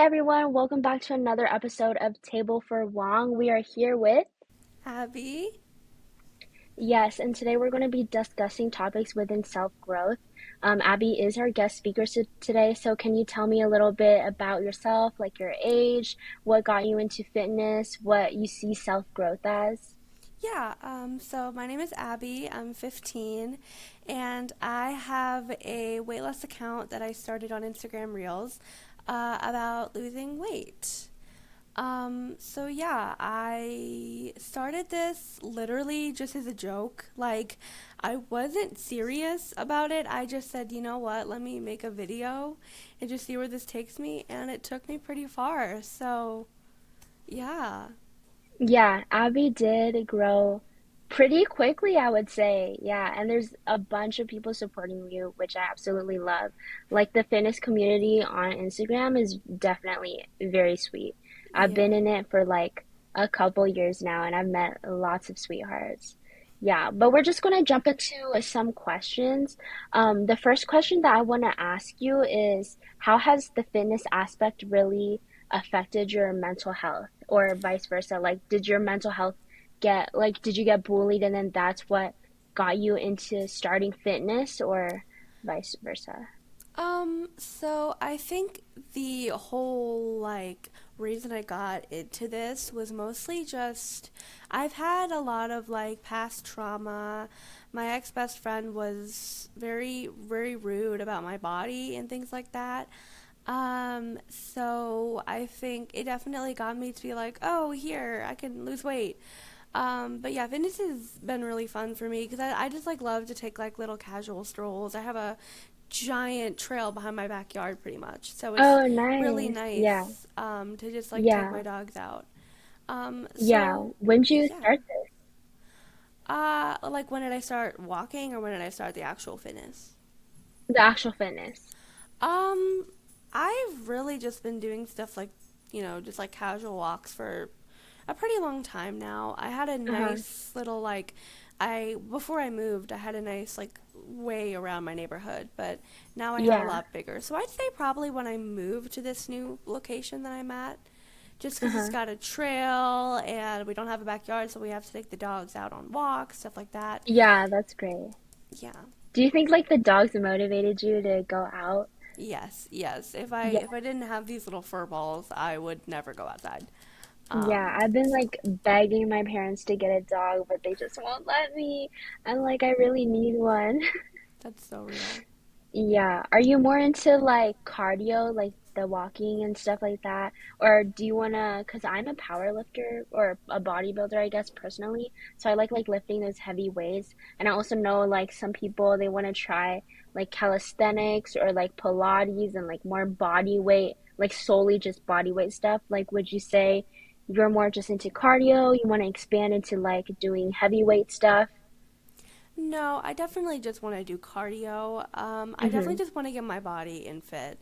everyone, welcome back to another episode of Table for Wong. We are here with Abby? Yes, and today we're going to be discussing topics within self-growth. Abby is our guest speaker today, so can you tell me a little bit about yourself, like your age, what got you into fitness, what you see self-growth as? So my name is Abby. I'm 15, and I have a weight loss account that I started on Instagram Reels about losing weight. I started this literally just as a joke. Like, I wasn't serious about it. I just said, you know what, let me make a video and just see where this takes me, and it took me pretty far. Yeah. Yeah, Abby did grow pretty quickly, I would say. Yeah, and there's a bunch of people supporting you, which I absolutely love. Like the fitness community on Instagram is definitely very sweet. I've been Yeah. in it for like a couple years now, and I've met lots of sweethearts. Yeah, but we're just gonna jump into some questions. The first question that I want to ask you is, how has the fitness aspect really affected your mental health or vice versa? Like, did your mental health did you get bullied and then that's what got you into starting fitness or vice versa? So I think the whole reason I got into this was mostly just I've had a lot of past trauma. My ex best friend was very, very rude about my body and things like that. So I think it definitely got me to be like, oh, here, I can lose weight. But yeah, fitness has been really fun for me because I just love to take little casual strolls. I have a giant trail behind my backyard pretty much. So it's Oh, really nice. Yeah. nice to just take Yeah. my dogs out. Yeah. So When did you yeah. start this? When did I start walking or when did I start the actual fitness? The actual fitness. Um, I've really just been doing stuff just casual walks for a pretty long time now. I had a Uh-huh. nice little I before I moved, I had a nice way around my neighborhood, but now I have a Yeah. lot bigger. So I'd say probably when I moved to this new location that I'm at, just because it's Uh-huh. got a trail and we don't have a backyard, so we have to take the dogs out on walks, stuff like that. Yeah, that's great. Yeah. Do you think like the dogs motivated you to go out? Yes, yes. If I Yeah. if I didn't have these little fur balls, I would never go outside. Yeah, Um, I've been like begging my parents to get a dog, but they just won't let me. I'm like, I really need one. that's so real. Yeah. Are you more into like cardio, like the walking and stuff like that? Or do you wanna, because I'm a power lifter or a bodybuilder, I guess personally. So I like lifting those heavy weights. And I also know like some people they want to try like calisthenics or like Pilates and like more body weight, like solely just body weight stuff. Like would you say you're more just into cardio, you want to expand into like doing heavyweight stuff? No, I definitely just want to do cardio. I definitely Mm-hmm. just want to get my body in fit.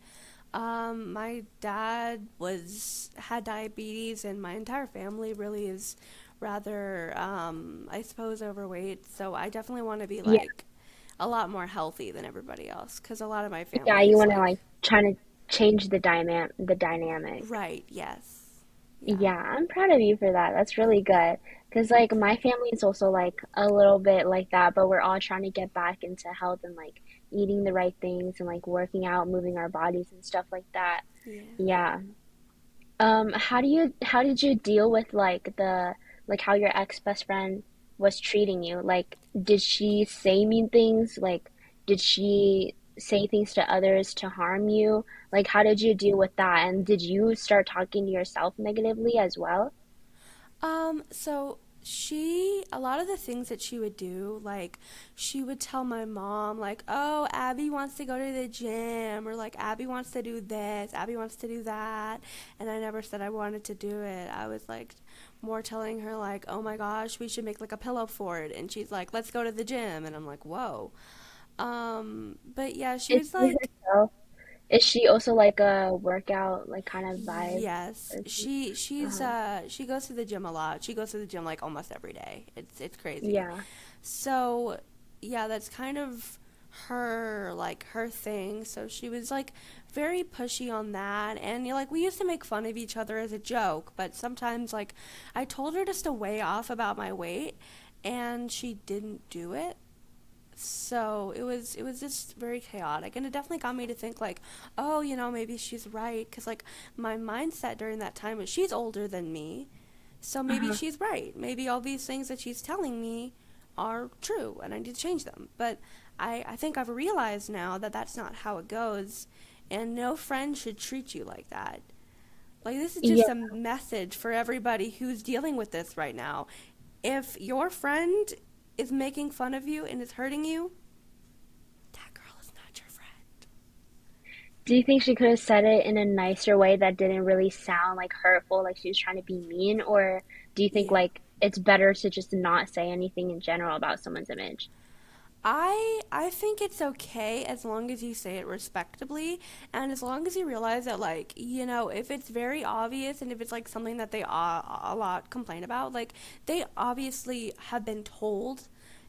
My dad was had diabetes, and my entire family really is rather, I suppose, overweight. So I definitely want to be Yeah. a lot more healthy than everybody else, because a lot of my Yeah, family you is want to like trying to change the dynamic. right. Yes, yeah, Yeah, I'm proud of you for that. That's really good. Because like my family is also like a little bit like that, but we're all trying to get back into health and like eating the right things and like working out, moving our bodies and stuff like that. yeah. Yeah. How did you deal with like like how your ex best friend was treating you? Like, did she say mean things? Like, did she say things to others to harm you? Like, how did you deal with that? And did you start talking to yourself negatively as well? So a lot of the things that she would do, she would tell my mom, oh, Abby wants to go to the gym, or Abby wants to do this, Abby wants to do that. And I never said I wanted to do it. I was more telling her, oh my gosh, we should make a pillow fort. And she's like, let's go to the gym. And I'm like, whoa. But yeah, she Is was she herself? Is she also like a workout like kind of vibe yes, person? Uh-huh. she goes to the gym a lot. She goes to the gym almost every day. It's crazy. Yeah. So, yeah, that's kind of her thing. So she was like very pushy on that, and like we used to make fun of each other as a joke, but sometimes like I told her just to weigh off about my weight and she didn't do it. So it was just very chaotic, and it definitely got me to think like, oh, maybe she's right, because like my mindset during that time was she's older than me, so maybe Uh-huh. she's right. Maybe all these things that she's telling me are true and I need to change them. But I think I've realized now that that's not how it goes, and no friend should treat you like that. Like, this is Yeah, just a message for everybody who's dealing with this right now. If your friend is making fun of you and is hurting you, that girl is not your friend. do you think she could have said it in a nicer way that didn't really sound like hurtful, like she was trying to be mean? Or do you think Yeah. like it's better to just not say anything in general about someone's image? I think it's okay as long as you say it respectably, and as long as you realize that, like, if it's very obvious and if it's like something that they a lot complain about, like they obviously have been told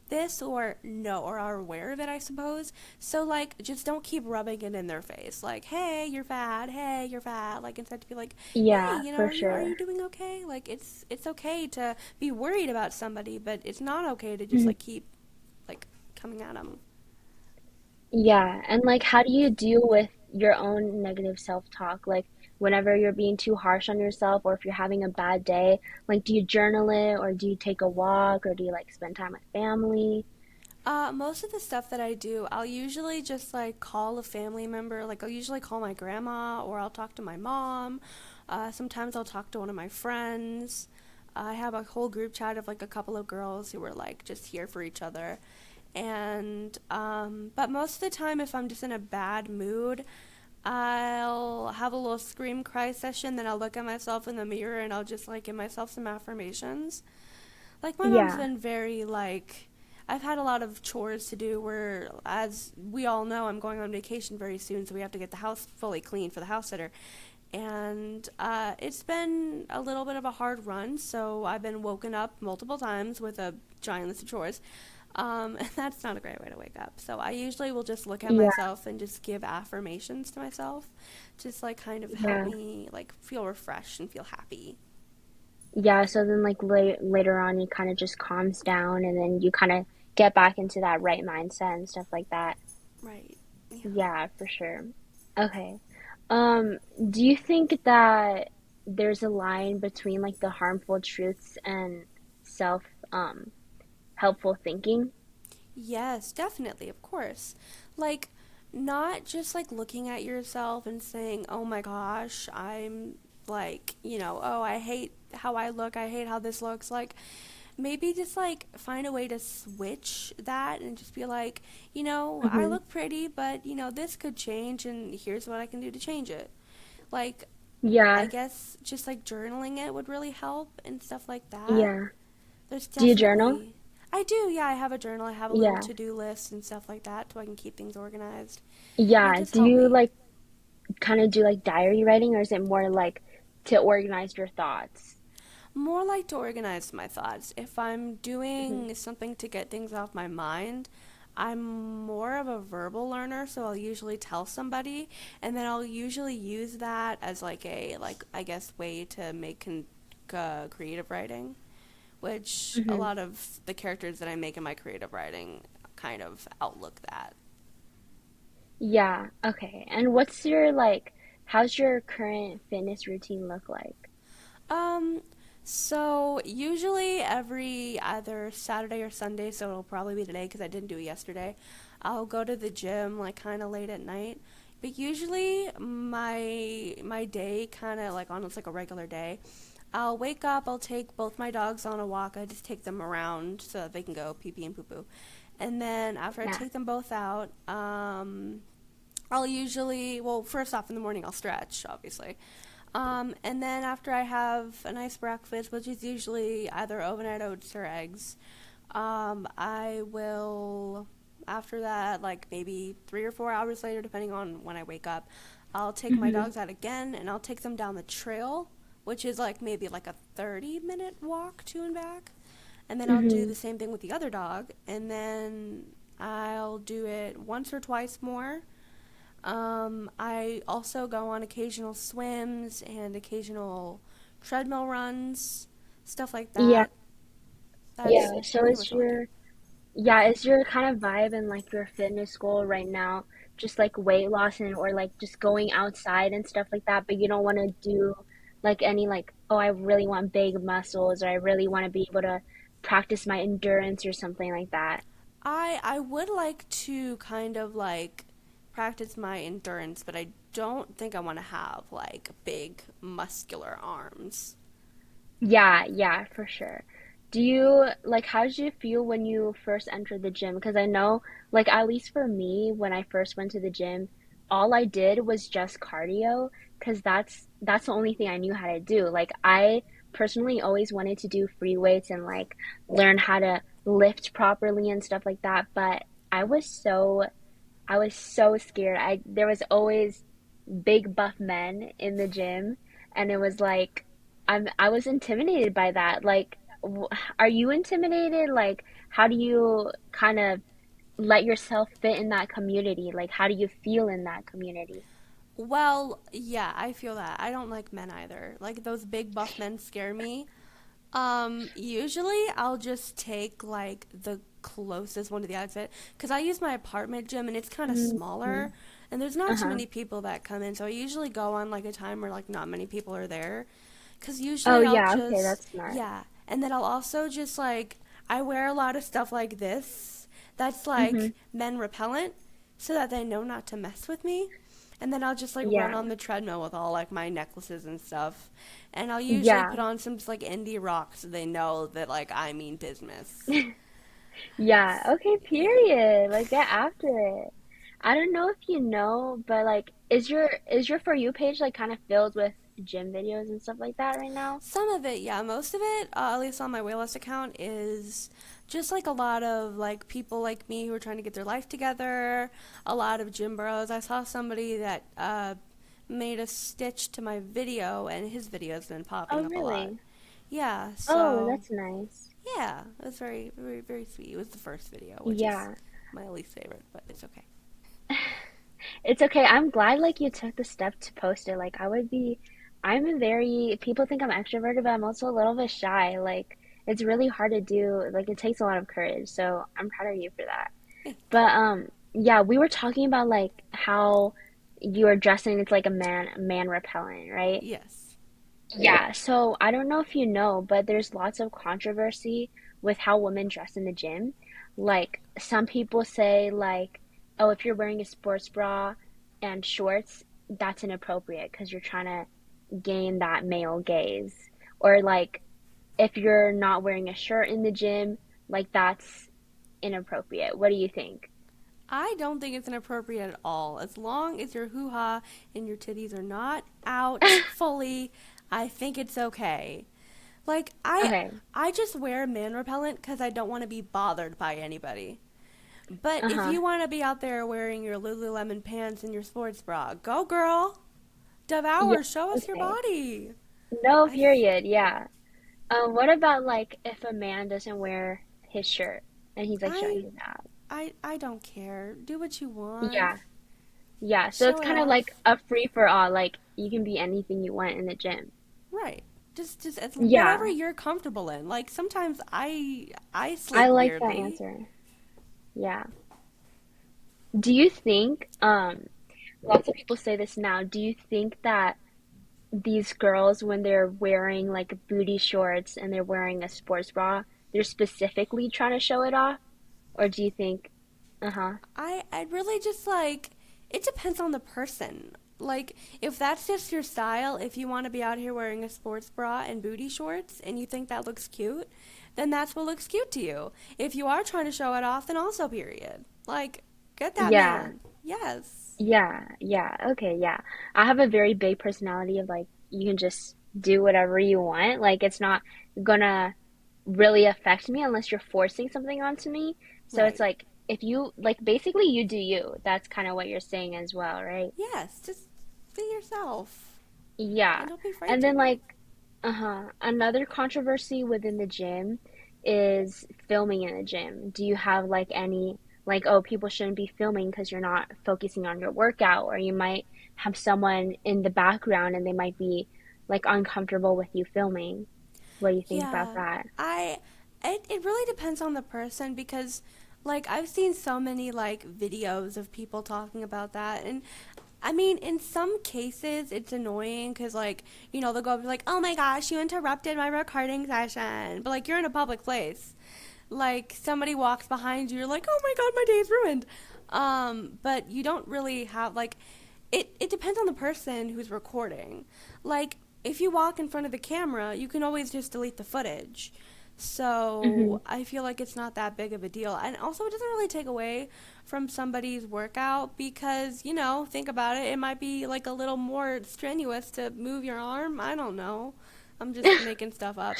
this or no or are aware of it, I suppose. So like just don't keep rubbing it in their face. Like, hey, you're fat, hey, you're fat. Like, instead to be like, hey, Yeah, for are you sure. doing okay? Like, it's okay to be worried about somebody, but it's not okay to just Mhm. like keep like coming at them. Yeah, and like how do you deal with your own negative self-talk? Like whenever you're being too harsh on yourself or if you're having a bad day, like do you journal it or do you take a walk or do you like spend time with family? Most of the stuff that I do, I'll usually just like call a family member. Like, I'll usually call my grandma or I'll talk to my mom. Sometimes I'll talk to one of my friends. I have a whole group chat of like a couple of girls who are like just here for each other. But most of the time, if I'm just in a bad mood, I'll have a little scream cry session. Then I'll look at myself in the mirror and I'll just like give myself some affirmations. Like, my mom's Yeah. been very like, I've had a lot of chores to do where, as we all know, I'm going on vacation very soon, so we have to get the house fully clean for the house sitter. And it's been a little bit of a hard run, so I've been woken up multiple times with a giant list of chores. And that's not a great way to wake up. So I usually will just look at Yeah. myself and just give affirmations to myself, just like kind of help Yeah. me like feel refreshed and feel happy. Yeah, so then like later on you kind of just calms down and then you kind of get back into that right mindset and stuff like that. Right. Yeah. Yeah, for sure. Okay. Um, do you think that there's a line between like the harmful truths and self helpful thinking? Yes, definitely, of course. Like, not just like looking at yourself and saying, oh my gosh, I'm like, oh, I hate how I look, I hate how this looks. Like, maybe just like find a way to switch that and just be like, I Hmm. look pretty, but this could change, and here's what I can do to change it. Like, I Yeah, guess just like journaling it would really help and stuff like that. yeah. There's Do you journal? definitely. I do, yeah. I have a journal. I have a little Yeah. to do list and stuff like that so I can keep things organized. And it Yeah. does Do help you me. like kind of do like diary writing or is it more like to organize your thoughts? More like to organize my thoughts. If I'm Hmm. doing something to get things off my mind, I'm more of a verbal learner, so I'll usually tell somebody, and then I'll usually use that as like a, like, I guess, way to make creative writing, which a Hmm. lot of the characters that I make in my creative writing kind of outlook that. Yeah. Okay. And what's your like, how's your current fitness routine look like? Um, so usually every either Saturday or Sunday, so it'll probably be today because I didn't do it yesterday. I'll go to the gym like kind of late at night. But usually my day kind of like on it's like a regular day. I'll wake up, I'll take both my dogs on a walk. I just take them around so that they can go pee pee and poo poo. And then after I Yeah. take them both out, I'll usually, well, first off in the morning I'll stretch, obviously. And then after I have a nice breakfast, which is usually either overnight oats or eggs, I will, after that, like maybe 3 or 4 hours later, depending on when I wake up, I'll take my Hmm. dogs out again and I'll take them down the trail, which is like maybe like a 30-minute walk to and back. And then I'll do Hmm. the same thing with the other dog. And then I'll do it once or twice more. I also go on occasional swims and occasional treadmill runs, stuff like Yeah, that. That's yeah. So pretty is much all I do. is your kind of vibe and like your fitness goal right now just like weight loss and or like just going outside and stuff like that, but you don't want to do like any like, oh, I really want big muscles or I really want to be able to practice my endurance or something like that. I would like to kind of like practice my endurance, but I don't think I want to have like big muscular arms. Yeah, yeah, for sure. Do you like how did you feel when you first entered the gym? Because I know, like at least for me, when I first went to the gym, all I did was just cardio because that's the only thing I knew how to do. Like I personally always wanted to do free weights and like learn how to lift properly and stuff like that, but I was so I was so scared. I there was always big buff men in the gym, and it was like I was intimidated by that. Like, are you intimidated? Like, how do you kind of let yourself fit in that community? Like, how do you feel in that community? Well, yeah, I feel that. I don't like men either. Like those big buff men scare me. Usually I'll just take like the closest one to the outfit because I use my apartment gym and it's kind of Mm-hmm. smaller and there's not too Uh-huh. many people that come in. So I usually go on like a time where like not many people are there because Oh usually I'll yeah, okay, just, that's smart. yeah. And then I'll also just like, I wear a lot of stuff like this that's Mm-hmm. like men repellent so that they know not to mess with me. And then I'll just like run Yeah. on the treadmill with all like my necklaces and stuff. And I'll usually Yeah. put on some just, like indie rock so they know that like I mean business. Yeah, okay, Yeah. period. Like get after it. I don't know if you know, but like is your For You page like kind of filled with gym videos and stuff like that right now? Some of it, yeah. Most of it, at least on my Waylist account, is just like a lot of like people like me who are trying to get their life together. A lot of gym bros. I saw somebody that made a stitch to my video, and his video's been Oh, popping up a lot. really? Yeah, Oh, so that's nice. yeah, it was very, very, very sweet. It was the first video, which is Yeah. my least favorite, but it's okay. It's okay. I'm glad like you took the step to post it. Like I'm a very people think I'm extroverted, but I'm also a little bit shy. Like it's really hard to do. Like it takes a lot of courage. So I'm proud of you for that. Thank you. But yeah, we were talking about like how you're dressing it's like a man repellent, right? Yes. Yeah, so I don't know if you know, but there's lots of controversy with how women dress in the gym. Like some people say like, oh, if you're wearing a sports bra and shorts, that's inappropriate because you're trying to gain that male gaze. Or like if you're not wearing a shirt in the gym, like that's inappropriate. What do you think? I don't think it's inappropriate at all. As long as your hoo ha and your titties are not out fully, I think it's okay. Like Okay. I just wear man repellent because I don't want to be bothered by anybody. But if Uh-huh. you want to be out there wearing your Lululemon pants and your sports bra, go girl. Yeah, Devour, show us your okay. body. No, I period. Yeah. What about like if a man doesn't wear his shirt and he's like showing I his abs? I don't care. Do what you want. Yeah, yeah. So it's Show it kind of like off. a free for all. Like you can be anything you want in the gym. Right. Just it's whatever Yeah, you're comfortable in. Like sometimes I I sleep like that weirdly. answer. Yeah. Do you think, lots of people say this now, do you think that these girls, when they're wearing like booty shorts and they're wearing a sports bra, they're specifically trying to show it off? Or do you think, uh-huh, I'd really just like it depends on the person. Like if that's just your style, if you want to be out here wearing a sports bra and booty shorts and you think that looks cute, then that's what looks cute to you. If you are trying to show it off, then also period. Like get that yeah. man. Yes. Yeah, yeah, okay, yeah. I have a very big personality of like you can just do whatever you want. Like it's not gonna really affect me unless you're forcing something onto me. So it's Right. like if you like basically you do you. That's kind of what you're saying as well, right? Yes, just be yourself Yeah. and don't be afraid And then to. like another controversy within the gym is filming in the gym. Do you have like any like, oh, people shouldn't be filming because you're not focusing on your workout, or you might have someone in the background and they might be like uncomfortable with you filming. What do you think about Yeah, that? I it really depends on the person because like I've seen so many like videos of people talking about that and I mean in some cases it's annoying cuz like they'll go up and be like, "Oh my gosh, you interrupted my recording session." But like you're in a public place. Like somebody walks behind you, you're like, "Oh my god, my day's ruined." But you don't really have like it depends on the person who's recording. Like if you walk in front of the camera, you can always just delete the footage. Hmm. So I feel like it's not that big of a deal. And also, it doesn't really take away from somebody's workout because, think about it. It might be like a little more strenuous to move your arm. I don't know. I'm just making stuff up.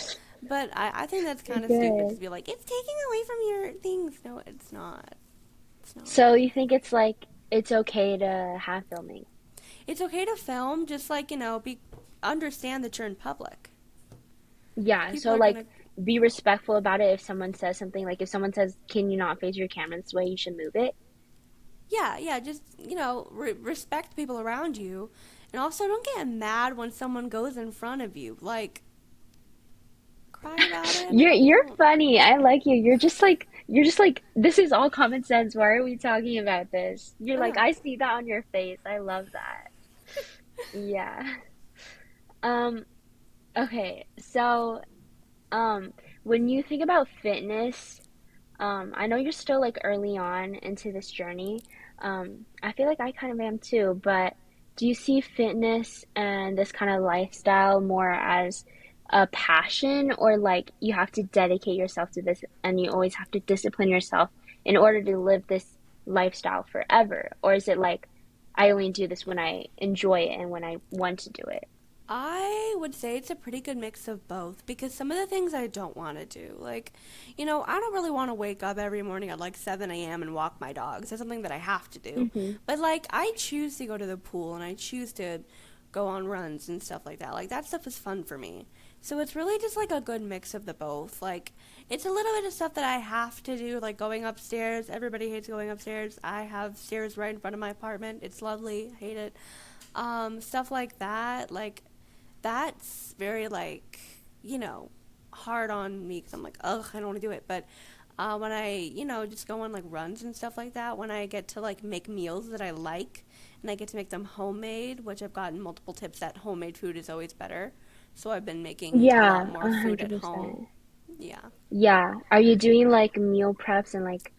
But I think that's kind of stupid to Good. be like, it's taking away from your things. No, it's not. It's not. So you think it's like it's okay to have filming? It's okay to film, just like, understand that you're in public. Yeah, People so are like gonna, be respectful about it if someone says something, like if someone says, "Can you not face your camera this way?" You should move it. yeah, yeah, just, respect people around you. And also, don't get mad when someone goes in front of you. Like, cry about it. You're Don't. funny. I like you. You're just like this is all common sense. Why are we talking about this? You're I like, know. I see that on your face. I love that. Yeah. Um, okay. So, um, when you think about fitness, I know you're still like early on into this journey. I feel like I kind of am too, but do you see fitness and this kind of lifestyle more as a passion, or like you have to dedicate yourself to this and you always have to discipline yourself in order to live this lifestyle forever? Or is it like I only do this when I enjoy it and when I want to do it? I would say it's a pretty good mix of both because some of the things I don't want to do, like, I don't really want to wake up every morning at like 7 a.m. and walk my dogs. That's something that I have to do. Hmm. But, like, I choose to go to the pool and I choose to go on runs and stuff like that. Like, that stuff is fun for me. So it's really just like a good mix of the both. Like, it's a little bit of stuff that I have to do, like going upstairs. Everybody hates going upstairs. I have stairs right in front of my apartment. It's lovely. I hate it. Stuff like that. Like, that's very like hard on me because I'm like, ugh, I don't want to do it. But when I just go on like runs and stuff like that, when I get to like make meals that I like and I get to make them homemade, which I've gotten multiple tips that homemade food is always better. So I've been making a lot Yeah, more food at home. 100%. Yeah. Yeah. Are you doing like meal preps and like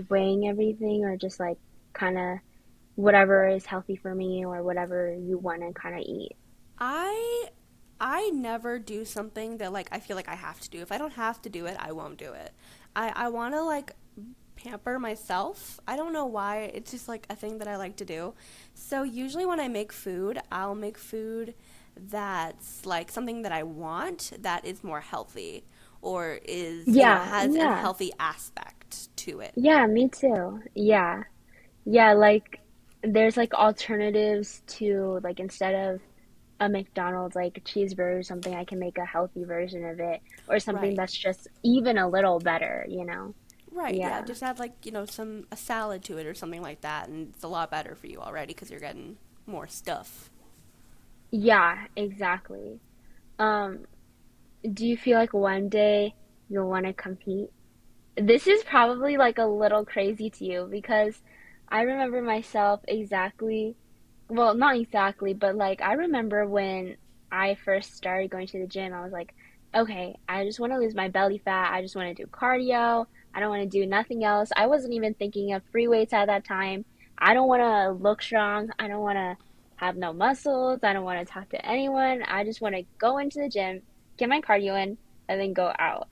weighing everything, or just like kind of whatever is healthy for me or whatever you want to kind of eat? I I never do something that like I feel like I have to do. If I don't have to do it, I won't do it. I want to like pamper myself. I don't know why. It's just like a thing that I like to do. So usually when I make food, I'll make food that's like something that I want that is more healthy or is, Yeah, has a yeah. healthy aspect to it. Yeah, me too. Yeah. Yeah, like there's like alternatives to, like, instead of a McDonald's like cheeseburger or something, I can make a healthy version of it, or something Right. that's just even a little better? Right, yeah, Yeah. just add like, some a salad to it or something like that and it's a lot better for you already cuz you're getting more stuff. Yeah, exactly. Um, do you feel like one day you'll want to compete? This is probably like a little crazy to you because I remember myself exactly, well, not exactly, but like I remember when I first started going to the gym, I was like, okay, I just want to lose my belly fat. I just want to do cardio. I don't want to do nothing else. I wasn't even thinking of free weights at that time. I don't want to look strong. I don't want to have no muscles. I don't want to talk to anyone. I just want to go into the gym, get my cardio in, and then go out.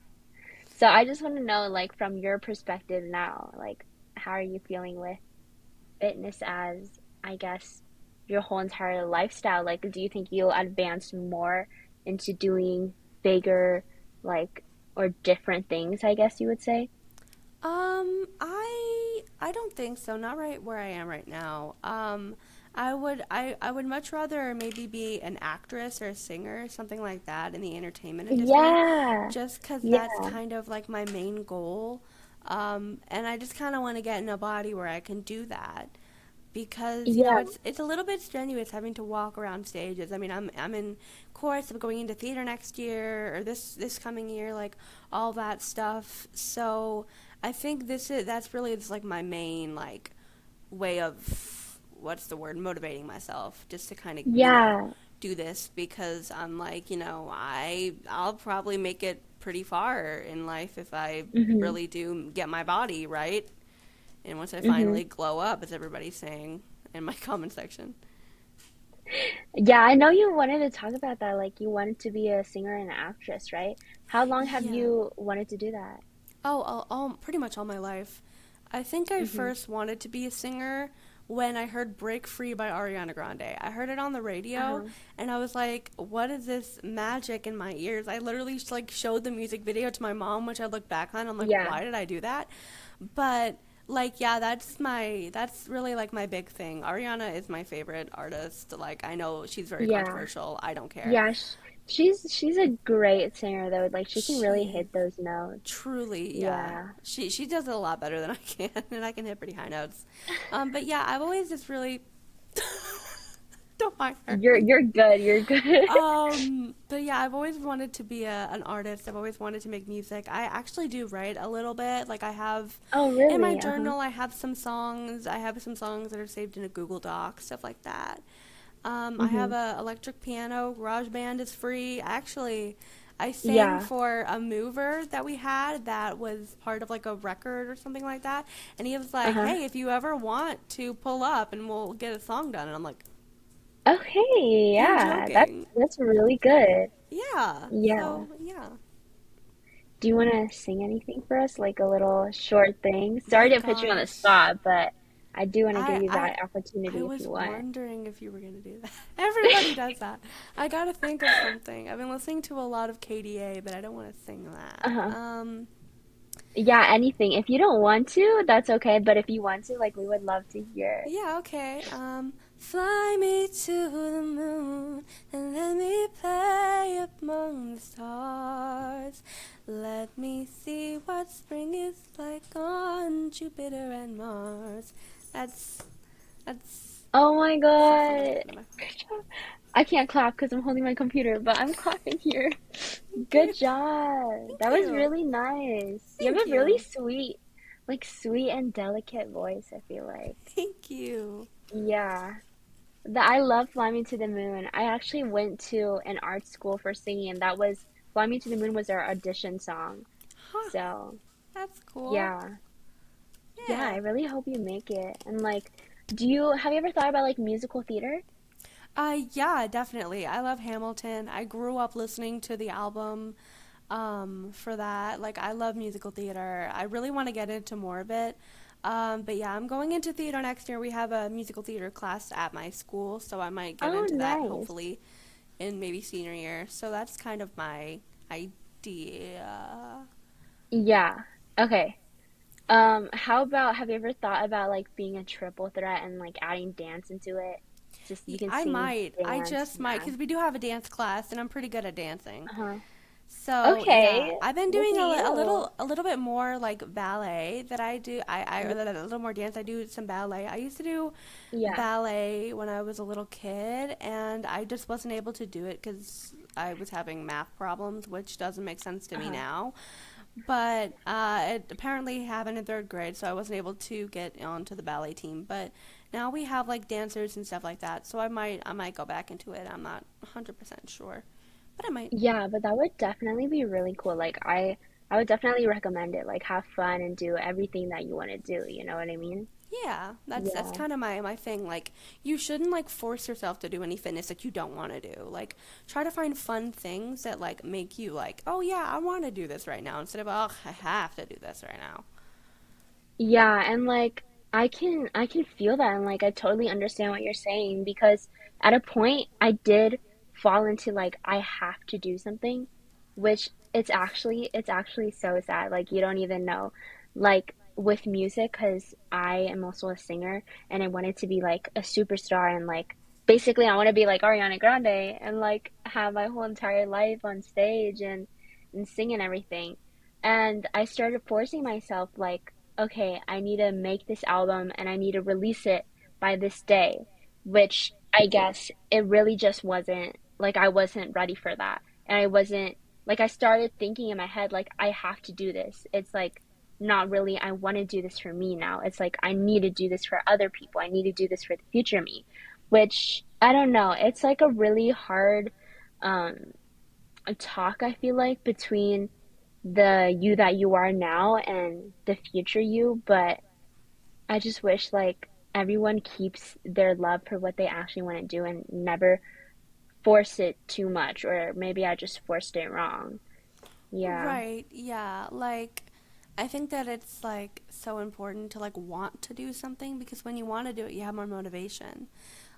So I just want to know, like, from your perspective now, like, how are you feeling with fitness as, I guess, your whole entire lifestyle? Like, do you think you'll advance more into doing bigger, like, or different things, I guess you would say? I don't think so. Not right where I am right now. I would much rather maybe be an actress or a singer, something like that in the entertainment industry, Yeah. just cuz that's Yeah. kind of like my main goal. And I just kind of want to get in a body where I can do that because Yeah. it's a little bit strenuous having to walk around stages. I mean, I'm in course. I'm going into theater next year or this coming year, like all that stuff. So I think that's really just like my main like way of what's the word motivating myself just to kind of Yeah. do this because I'm like I'll probably make it pretty far in life if I Mhm. really do get my body right and once I Mhm. finally glow up, as everybody's saying in my comment section. Yeah, I know you wanted to talk about that. Like you wanted to be a singer and an actress, right? How long have Yeah. you wanted to do that? Pretty much all my life. I think I Mhm. first wanted to be a singer when I heard Break Free by Ariana Grande. I heard it on the radio Uh-huh. and I was like, what is this magic in my ears? I literally just like showed the music video to my mom, which I look back on. I'm like, Yeah. why did I do that? But like yeah, that's really like my big thing. Ariana is my favorite artist. Like I know she's very Yeah. controversial. I don't care. Yeah, she's a great singer though. Like she can really She hit those notes. truly, yeah. Yeah. She does it a lot better than I can, and I can hit pretty high notes. But yeah, I've always just really don't mind her. You're good. You're good. But yeah, I've always wanted to be an artist. I've always wanted to make music. I actually do write a little bit. Like I have Oh, in my really? Uh-huh. journal, I have some songs. I have some songs that are saved in a Google Doc, stuff like that. I have Mhm. a electric piano. GarageBand is free. Actually, I sang Yeah. for a mover that we had that was part of like a record or something like that. And he was like, Uh-huh. "Hey, if you ever want to pull up and we'll get a song done." And I'm like, Okay, "You're yeah. joking." That's really good. Yeah. Yeah. So, yeah. Do you want to sing anything for us? Like a little short thing? My Sorry to put you on the gosh. spot, but I do want to give I you I that I opportunity if was you want. wondering if you were going to do that. Everybody does that. I got to think of something. I've been listening to a lot of KDA, but I don't want to sing that. Uh-huh. Yeah, anything. If you don't want to, that's okay, but if you want to, like we would love to hear. Yeah, okay. Fly me to the moon and let me play among the stars. Let me see what spring is like on Jupiter and Mars. That's that's Oh my so funny. God. Never mind. Good job. I can't clap because I'm holding my computer, but I'm clapping here. Thank Good you. job. Thank That was you. really nice. You Thank have a really you. sweet, like sweet and delicate voice, I feel like. Thank you. Yeah. I love Fly Me to the Moon. I actually went to an art school for singing, and that was Fly Me to the Moon was our audition song. Huh. So, That's cool. yeah. Yeah, I Yeah. really hope you make it. And like, have you ever thought about like musical theater? Yeah, definitely. I love Hamilton. I grew up listening to the album for that. Like, I love musical theater. I really want to get into more of it. But yeah, I'm going into theater next year. We have a musical theater class at my school, so I might get Oh, into that nice. hopefully in maybe senior year. So that's kind of my idea. Yeah. Okay. Have you ever thought about like being a triple threat and like adding dance into it? Just you can I sing, might. I dance, just might, yeah. because we do have a dance class, and I'm pretty good at dancing. Uh-huh. So yeah, Okay. I've been Look doing at a you. little bit more like ballet that I do. I or a little more dance. I do some ballet. I used to do Yeah. ballet when I was a little kid, and I just wasn't able to do it because I was having math problems, which doesn't make sense to me Uh-huh. now. But it apparently happened in third grade, so I wasn't able to get onto the ballet team. But now we have like dancers and stuff like that, so I might go back into it. I'm not 100% sure, but I might. Yeah, but that would definitely be really cool. Like I would definitely recommend it. Like have fun and do everything that you want to do, you know what I mean? Yeah, that's Yeah. kind of my thing. Like, you shouldn't like force yourself to do any fitness like you don't want to do. Like, try to find fun things that like make you like, oh yeah, I want to do this right now instead of oh I have to do this right now. Yeah, and like I can feel that and like I totally understand what you're saying because at a point I did fall into like I have to do something, which it's actually so sad. Like you don't even know. Like with music, because I am also a singer and I wanted to be like a superstar and like basically I want to be like Ariana Grande and like have my whole entire life on stage and sing and everything. And I started forcing myself, like, okay, I need to make this album and I need to release it by this day, which I guess it really just wasn't, like, I wasn't ready for that. And I wasn't, like, I started thinking in my head, like, I have to do this. It's like, not really, I want to do this for me now. It's like, I need to do this for other people. I need to do this for the future me, which I don't know. It's like a really hard, um, talk, I feel like, between the you that you are now and the future you, but I just wish like everyone keeps their love for what they actually want to do and never force it too much, or maybe I just forced it wrong. Yeah. Right, yeah. Like, I think that it's like so important to like want to do something because when you want to do it, you have more motivation.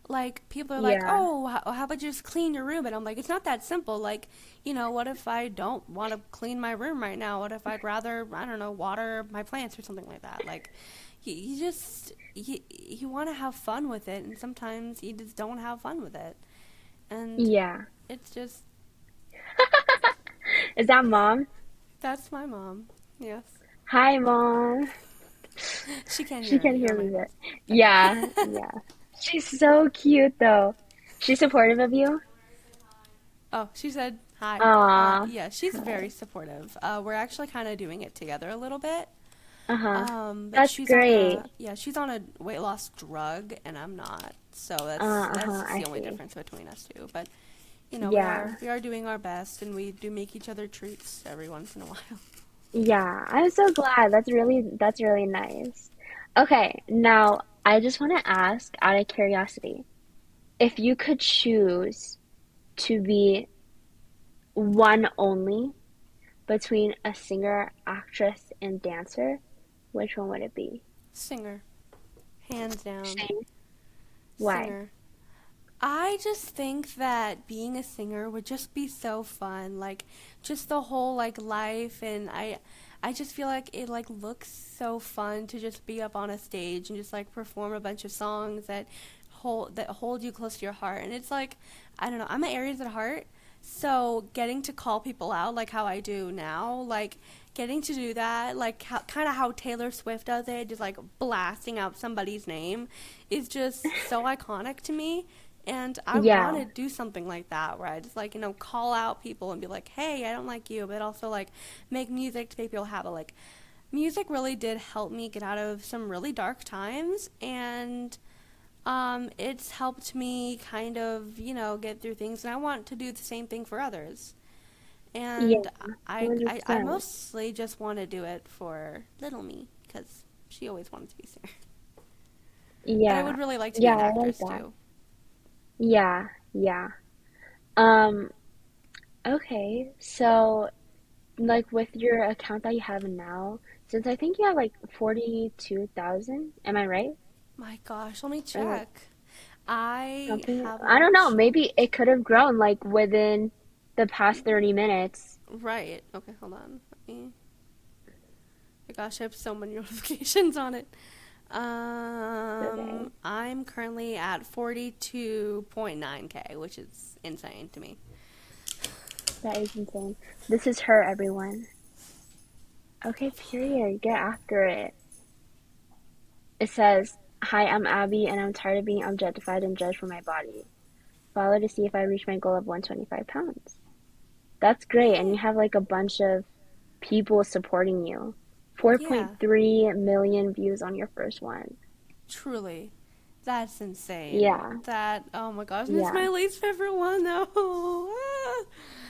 Like, people are like, Yeah. oh, how about you just clean your room? And I'm like, it's not that simple. Like, what if I don't want to clean my room right now? What if I'd rather, I don't know, water my plants or something like that? Like, you just, you want to have fun with it, and sometimes you just don't have fun with it. And Yeah. it's just, Is that mom? that's my mom. Yes. Hi, mom. She can't She hear can me or hear my me there. voice. Yeah, Okay. yeah. She's so cute though. She's supportive of you? Oh, she said hi. Aw. Yeah, she's Hi. very supportive. We're actually kind of doing it together a little bit. Uh-huh. But That's great. she's on a weight loss drug, and I'm not. So that's Uh-huh, just I the only see. difference between us two. But Yeah. we are doing our best, and we do make each other treats every once in a while. Yeah, I'm so glad. That's really nice. Okay, now I just want to ask out of curiosity, if you could choose to be one only between a singer, actress, and dancer, which one would it be? Singer, hands down, Same. Why? singer. I just think that being a singer would just be so fun. Like just the whole like life, and I just feel like it like looks so fun to just be up on a stage and just like perform a bunch of songs that hold you close to your heart. And it's like, I don't know, I'm an Aries at heart, so getting to call people out like how I do now, like getting to do that, like kind of how Taylor Swift does it, just like blasting out somebody's name, is just so iconic to me. And I want Yeah. to do something like that where I just like, call out people and be like, hey, I don't like you, but also like make music to make people have a like. Music really did help me get out of some really dark times, and it's helped me kind of, get through things, and I want to do the same thing for others. Yeah, And I 100%. mostly just want to do it for little me because she always wanted to be a singer. But I Yeah. would really like to be Yeah, an I like actress that. too. Yeah, yeah. Um, okay. So like with your account that you have now, since I think you have like 42,000, am I right? My gosh, let me Or like check. I something, I don't haven't know, checked. maybe it could have grown like within the past 30 minutes. Right. Okay, hold on. Let me. My gosh, I have so many notifications on it. Okay, I'm currently at 42.9K, which is insane to me. that is insane. This is her, everyone. Okay, period. Get after it. It says, "Hi, I'm Abby, and I'm tired of being objectified and judged for my body. Follow to see if I reach my goal of 125 pounds." That's great, and you Hey, have like a bunch of people supporting you. yeah, 4.3 million views on your first one. truly. That's insane. Yeah, Oh my gosh, and it's yeah. my least favorite one though.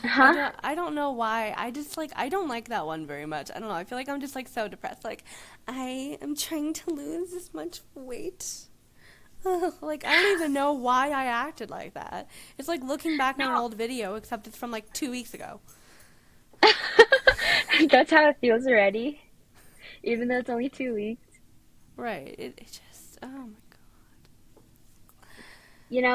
Ah. Huh? I don't know why. I just like I don't like that one very much. I don't know. I feel like I'm just like so depressed. Like I am trying to lose this much weight. Like I don't even know why I acted like that. It's like looking back on an old video, except it's from like 2 weeks ago. That's how it feels already, even though it's only 2 weeks. Right. It just oh my god.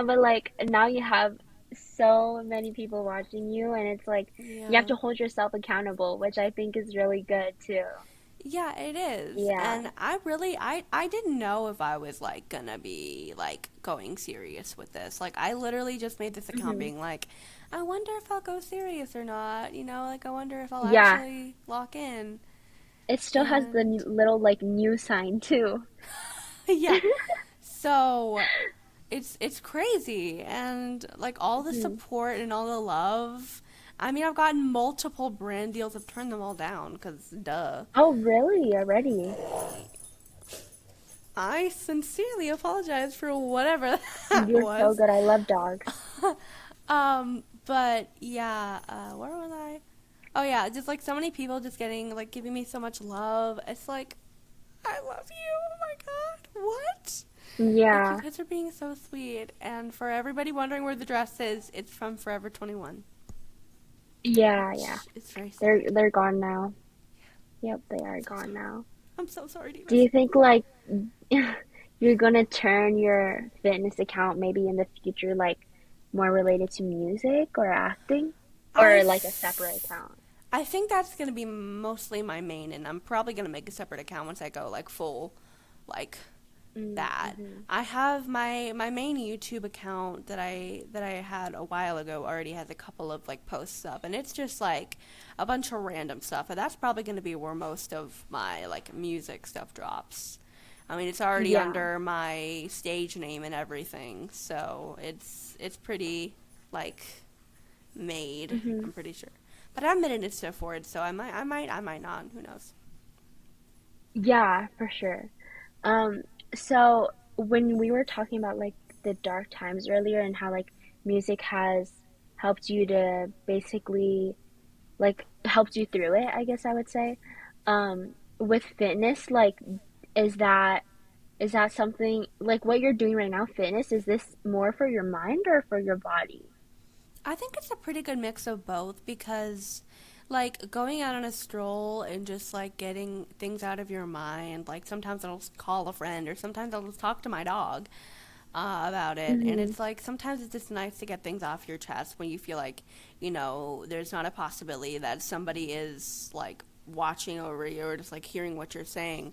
But like now you have so many people watching you, and it's like you have Yeah. to hold yourself accountable, which I think is really good too. Yeah, it is. Yeah. And I didn't know if I was like gonna be like going serious with this. Like I literally just made this account Hmm. being like I wonder if I'll go serious or not. You know, like I wonder if I'll Yeah, actually lock in. it still has the And little like new sign too. yeah, so it's crazy and like all the Hmm. support and all the love. I mean, I've gotten multiple brand deals. I've turned them all down because duh. Oh, really? Already? I sincerely apologize for whatever that You're so was. good. I love dogs. But yeah, where was I? Oh yeah, just like so many people just getting like giving me so much love. It's like I love you. Oh my god, what? Like you Yeah, guys are being so sweet. And for everybody wondering where the dress is, it's from Forever 21, yeah, yeah. which is very sad. They're gone now. Yep, they are I'm so gone sorry. now. I'm so sorry to Do even you say think like you're gonna turn your fitness account maybe in the future like more related to music or acting I or like a separate th- account? I think that's gonna be mostly my main, and I'm probably gonna make a separate account once I go like full, like that. Mm-hmm. I have my main YouTube account that I had a while ago already has a couple of like posts up, and it's just like a bunch of random stuff. And that's probably going to be where most of my like music stuff drops. I mean, it's already Yeah. under my stage name and everything, so it's pretty like made. Mm-hmm. I'm pretty sure, but I have minutes to afford, so I might not. Who knows? Yeah, for sure. Um, so when we were talking about like the dark times earlier and how like music has helped you to basically like helped you through it, I guess I would say. With fitness, like is that is that something like what you're doing right now, fitness, is this more for your mind or for your body? I think it's a pretty good mix of both because, like, going out on a stroll and just like getting things out of your mind. Like, sometimes I'll just call a friend or sometimes I'll just talk to my dog about it. And Hmm. it's like sometimes it's just nice to get things off your chest when you feel like, there's not a possibility that somebody is like watching over you or just like hearing what you're saying.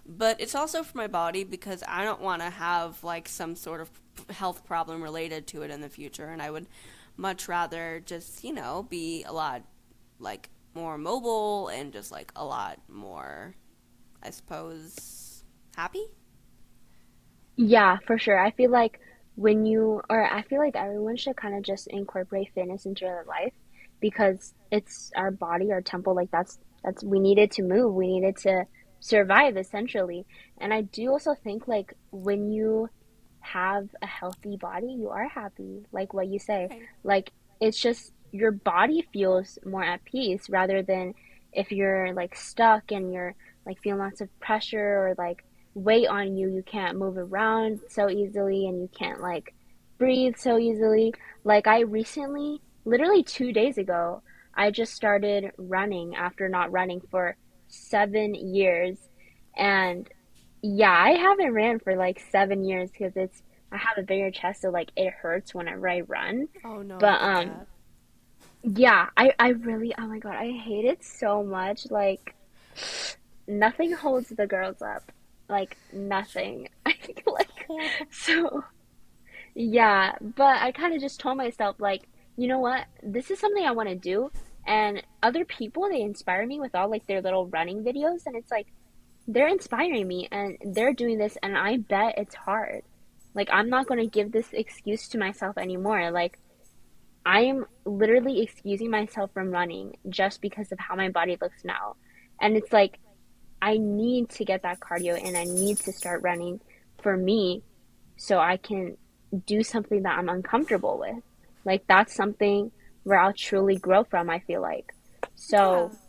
But it's also for my body because I don't want to have like some sort of health problem related to it in the future. And I would much rather just, be a lot like more mobile and just like a lot more, I suppose, happy. Yeah, for sure. I feel like or I feel like everyone should kind of just incorporate fitness into their life because it's our body, our temple, like that's we needed to move, we needed to survive essentially. And I do also think like when you have a healthy body, you are happy, like what you say. Right. Like it's just your body feels more at peace rather than if you're like stuck and you're like feeling lots of pressure or like weight on you, you can't move around so easily and you can't like breathe so easily. Like I recently, literally 2 days ago, I just started running after not running for 7 years. And yeah, I haven't ran for like 7 years because I have a bigger chest, so like it hurts whenever I run. Oh no, I But get that. yeah, I really, oh my God, I hate it so much. Like nothing holds the girls up. Like nothing. I think like Horrible. so yeah, but I kind of just told myself like, you know what? This is something I want to do. And other people, they inspire me with all like their little running videos and it's like they're inspiring me and they're doing this and I bet it's hard. Like I'm not going to give this excuse to myself anymore. Like I'm literally excusing myself from running just because of how my body looks now. And it's like I need to get that cardio and I need to start running for me so I can do something that I'm uncomfortable with. Like that's something where I'll truly grow from, I feel like. Yeah. So,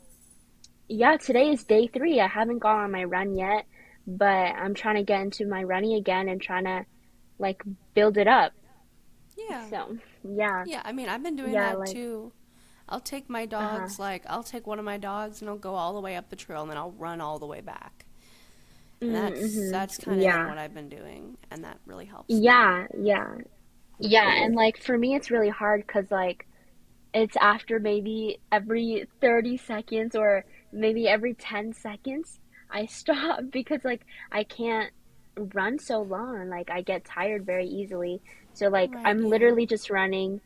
yeah, today is day 3. I haven't gone on my run yet, but I'm trying to get into my running again and trying to like build it up. Yeah. So, yeah. Yeah, I mean, I've been doing Yeah, that like too. I'll take my uh-huh. dogs, like, I'll take one of my dogs and I'll go all the way up the trail and then I'll run all the way back. And Mm-hmm. that's kind of been Yeah. what I've been doing, and that really helps me. Yeah, yeah. Yeah, and like for me it's really hard 'cause like it's after maybe every 30 seconds or maybe every 10 seconds I stop because like I can't run so long. Like I get tired very easily. So like Right, I'm yeah. literally just running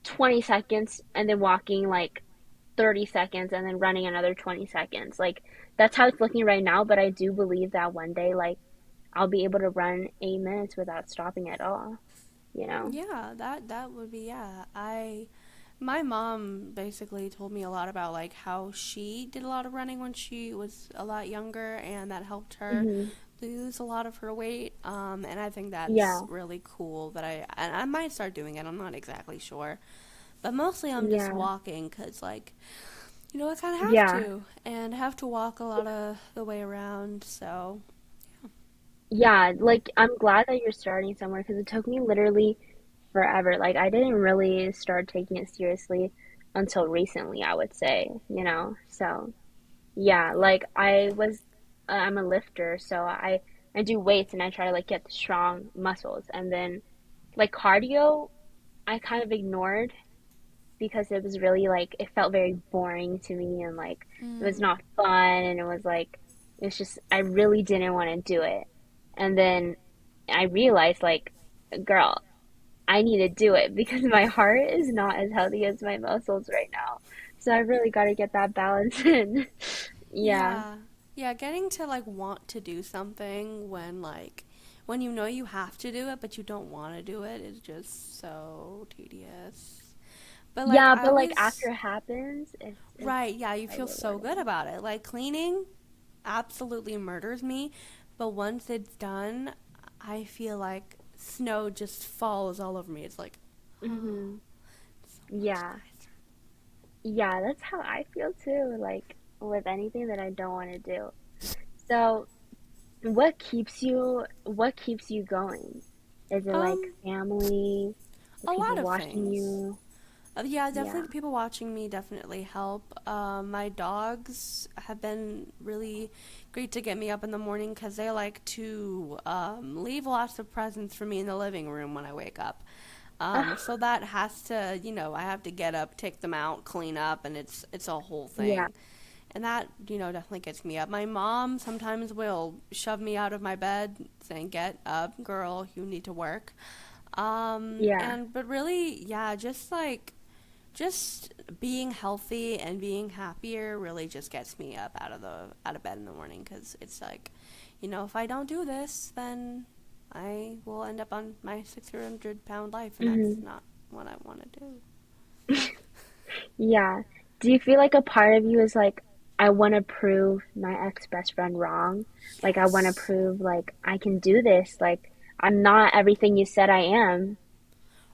20 seconds and then walking like 30 seconds and then running another 20 seconds. Like that's how it's looking right now, but I do believe that one day like I'll be able to run 8 minutes without stopping at all, you know? Yeah, that would be, yeah. My mom basically told me a lot about like how she did a lot of running when she was a lot younger, and that helped her Hmm. lose a lot of her weight. And I think that's Yeah. really cool. That I might start doing it. I'm not exactly sure, but mostly I'm just Yeah. walking because like I kind of have Yeah. to, and have to walk a lot of the way around. So Yeah, like I'm glad that you're starting somewhere because it took me literally forever. Like I didn't really start taking it seriously until recently, I would say, you know? So, yeah, like I'm a lifter, so I do weights and I try to like get strong muscles. And then like cardio, I kind of ignored because it was really like it felt very boring to me and like it was mm, not fun and it was like it's just I really didn't want to do it. And then I realized like, girl, I need to do it because my heart is not as healthy as my muscles right now. So I really got to get that balance in. Yeah. yeah, yeah, getting to like want to do something when when you know you have to do it but you don't want to do it is just so tedious. But like Yeah, I but like after always it happens, it's right, yeah, you quite feel so good rewarding. about it. Like cleaning absolutely murders me, but once it's done, I feel like snow just falls all over me. It's like, oh, Hmm. so much Yeah. nicer. Yeah, that's how I feel too, like with anything that I don't want to do. So, what keeps you going? Is it like Um, family, the a people lot of watching things. you? Yeah, definitely Yeah. the people watching me definitely help. My dogs have been really great to get me up in the morning because they like to leave lots of presents for me in the living room when I wake up. So that has to, I have to get up, take them out, clean up, and it's a whole Yeah. thing. And that, definitely gets me up. My mom sometimes will shove me out of my bed saying, "Get up, girl, you need to work." Yeah. And but really, yeah, just being healthy and being happier really just gets me up out of bed in the morning because it's like, if I don't do this, then I will end up on my 600-pound life, and that's Hmm. not what I want to do. Yeah. Do you feel like a part of you is like, I want to prove my ex-best friend wrong? Like, I want to Yes. prove, like, I can do this. Like, I'm not everything you said I am.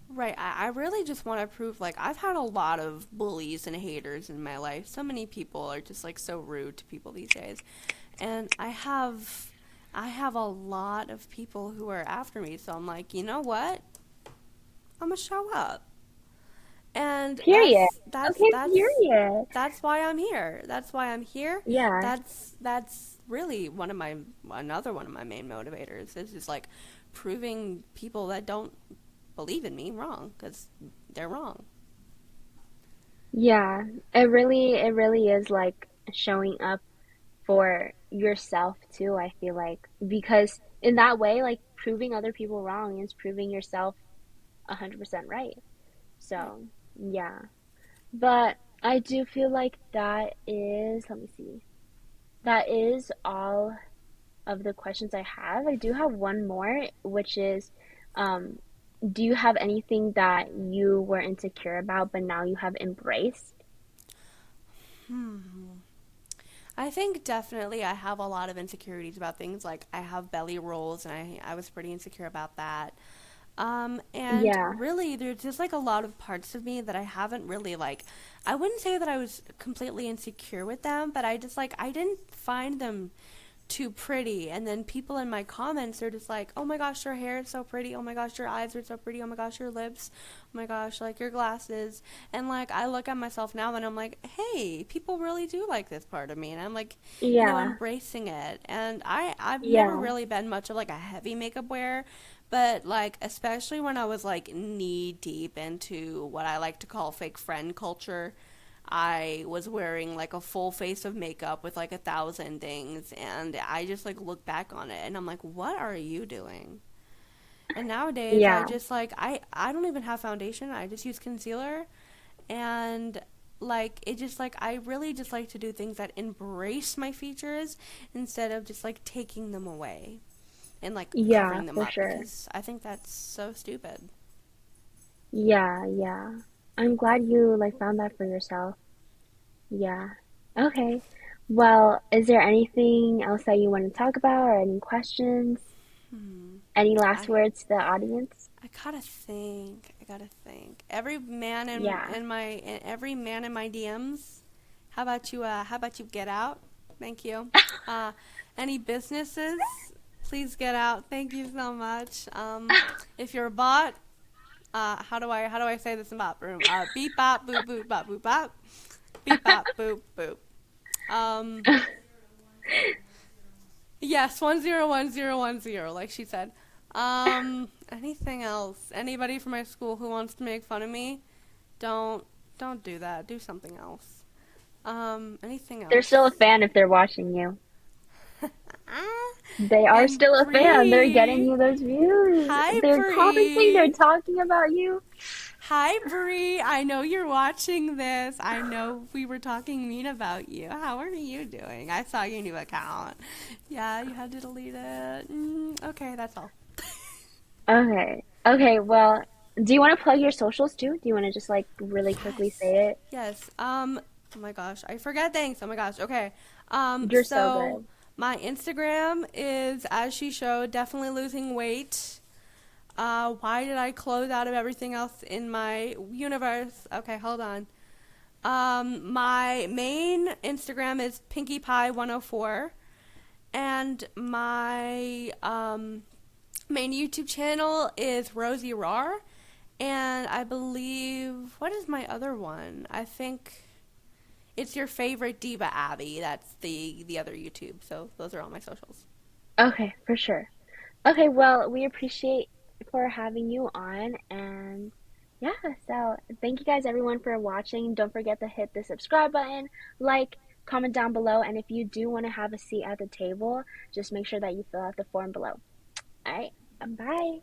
Right, I really just want to prove like I've had a lot of bullies and haters in my life. So many people are just like so rude to people these days. And I have a lot of people who are after me, so I'm like, you know what? I'm gonna show up. And Period. Okay, that's period. that's why I'm here. That's why I'm here. Yeah. That's really another one of my main motivators is just like proving people that don't believe in me wrong because they're wrong. Yeah. It really is like showing up for yourself too, I feel like. Because in that way, like proving other people wrong is proving yourself 100% right. Right. So, yeah. But I do feel like let me see, that is all of the questions I have. I do have one more, which is, um, do you have anything that you were insecure about, but now you have embraced? Hmm. I think definitely I have a lot of insecurities about things like I have belly rolls and I was pretty insecure about that. And Yeah, really, there's just like a lot of parts of me that I haven't really like. I wouldn't say that I was completely insecure with them, but I didn't find them too pretty. And then people in my comments are just like, oh my gosh, your hair is so pretty. Oh my gosh, your eyes are so pretty. Oh my gosh, your lips. Oh my gosh, like your glasses. And like, I look at myself now and I'm like, hey, people really do like this part of me. And I'm like, yeah, embracing it. And I've never yeah, really been much of like a heavy makeup wearer, but like especially when I was like knee deep into what I like to call fake friend culture, I was wearing like a full face of makeup with like 1,000 things, and I just like look back on it and I'm like, what are you doing? And nowadays, I Yeah. just like I don't even have foundation. I just use concealer, and like it just like I really just like to do things that embrace my features instead of just like taking them away and like Yeah, covering them for up sure. because I think that's so stupid. Yeah, yeah. I'm glad you like found that for yourself. Yeah. Okay. Well, is there anything else that you want to talk about or any questions? Hmm. Any last I words to the audience? I gotta think. I gotta think. Every man Yeah. in my every man in my DMs. How about you? How about you get out? Thank you. Uh, any businesses? Please get out. Thank you so much. If you're a bot, how do I say this in bot room? Beep bop boop boop bop boop bop. Beep bop boop boop. Um, yes, 101010, like she said. Anything else? Anybody from my school who wants to make fun of me? Don't don't do that. Do something else. Anything They're still a else? fan if they're watching you. Ah, They are and still a fan. They're getting Bree. you those views. Hi, They're commenting, they're Bree. talking about you. Hi, Bree. I know you're watching this. I know we were talking mean about you. How are you doing? I saw your new account. Yeah, you had to delete it. Okay, that's all. Okay. Okay, well, do you want to plug your socials too? Do you want to just like really quickly Yes. say it? Yes. Oh my gosh, I forget things. Oh my gosh. Okay. You're so So good. my Instagram is as she showed, definitely losing weight. Why did I close out of everything else in my universe? Okay, hold on. My main Instagram is Pinkie Pie 104, and my main YouTube channel is Rosie Rar. And I believe what is my other one? I think it's your favorite diva Abby. That's the other YouTube. So those are all my socials. Okay, for sure. Okay, well, we appreciate for having you on and yeah, so thank you guys everyone for watching. Don't forget to hit the subscribe button, like, comment down below, and if you do want to have a seat at the table, just make sure that you fill out the form below. All right, bye.